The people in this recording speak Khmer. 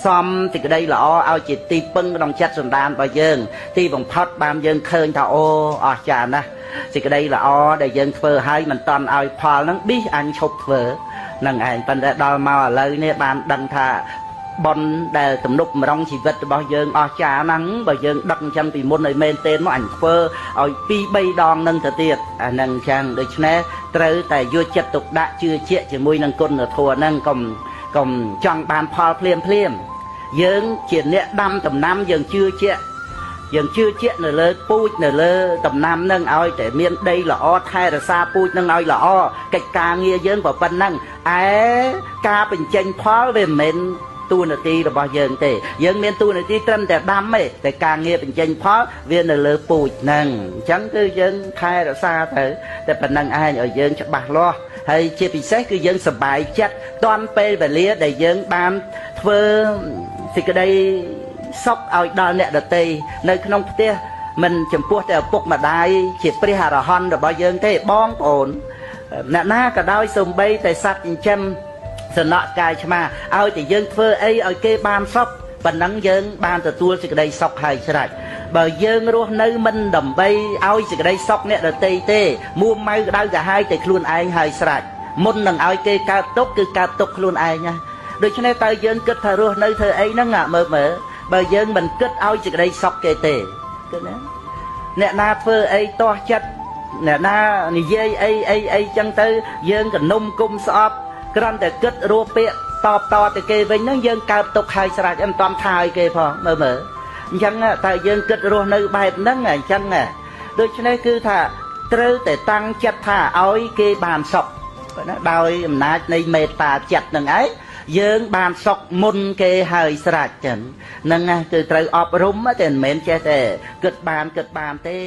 សំទីក្តីល្អឲ្យជាទីពឹងក្នុងចិត្តសន្តានរបស់យើងទីបំផុតបានយើងឃើញថាអូអស្ចារ្យណាស់សេចក្តីល្អដែលយើងធ្វើឲ្យមិនតន់ឲ្យផលហ្នឹងប៊ីសអញឈប់ធ្វើនឹងឯងប៉ុន្តែដល់មកឥឡូវនេះបានដឹងថាប៉ុនដែលទំនុកម្រងជីវិតរបស់យើងអស្ចារ្យណាស់បើយើងដឹកអញ្ចឹងពីមុនឲ្យមែនទេមកអញធ្វើឲ្យ2 3ដងនឹងទៅទៀតអាហ្នឹងអញ្ចឹងដូច្នេះត្រូវតែយកចិត្តទុកដាក់ជឿជាក់ជាមួយនឹងគុណធម៌ហ្នឹងកុំចង់បានផលភ្លាមយើងជាអ្នកដាំដំណាំយើងជឿជាក់នៅលើពូជនៅលើដំណាំនឹងឲ្យតែមានដីល្អថែរក្សាពូជនឹងឲ្យល្អកិច្ចការងារយើងក៏ប៉ុណ្ណឹងឯការបញ្ចេញផលវាមិនមែនតួនាទីរបស់យើងទេយើងមានតួនាទីត្រឹមតែដាំទេតែការងារបញ្ចេញផលវានៅលើពូជហ្នឹងអញ្ចឹងគឺយើងថែរក្សាទៅតែប៉ុណ្ណឹងឯងឲ្យយើងច្បាស់លាស់ហើយជាពិសេសគឺយើងសប្បាយចិត្តតាន់ពេលវេលាដែលយើងបានធ្វើសេចក្តីសុខឲ្យដល់អ្នកដទៃនៅក្នុងផ្ទះមិនចំពោះតែឪពុកម្ដាយជាព្រះអរហន្តរបស់យើងទេបងប្អូនអ្នកណាក៏ដោយសូម្បីតែសត្វចិញ្ចឹមសំណក់កាយឆ្មាឲ្យតែយើងធ្វើអីឲ្យគេបានសុខប៉ុណ្ណឹងយើងបានទទួលសេចក្តីសុខហើយស្រេចបើយើងរស់នៅមិនដើម្បីឲ្យសេចក្តីសុខអ្នកដទៃទេមួម៉ៅក្តៅកាហាយតែខ្លួនឯងហើយស្រេចមុននឹងឲ្យគេកើតទុក្ខគឺកើតទុក្ខខ្លួនឯងណាដូច្នេះតើយើងគិតថារស់នៅធ្វើអីហ្នឹងមើលបើយើងមិនគិតឲ្យសេចក្តីសុខគេទេគឺណាអ្នកណាធ្វើអីទាស់ចិត្តអ្នកណានិយាយអីចឹងទៅយើងកនុំគុំស្អប់គ្រាន់តែគិតរੂពាក្យតទៅគេវិញហ្នឹងយើងកើតទុកហើយស្រេចមិនតំថាឲ្យគេផងមើលអញ្ចឹងតើយើងគិតរស់នៅបែបហ្នឹងអញ្ចឹងដូច្នេះគឺថាត្រូវតែតាំងចិត្តថាឲ្យគេបានសុខណាដោយអំណាចនៃមេត្តាចិត្តហ្នឹងឯងយើងបានសុខមុនគេហើយស្រេចចឹងហ្នឹងគឺត្រូវអប់រំតែមិនមែនចេះតែគិតបានទេ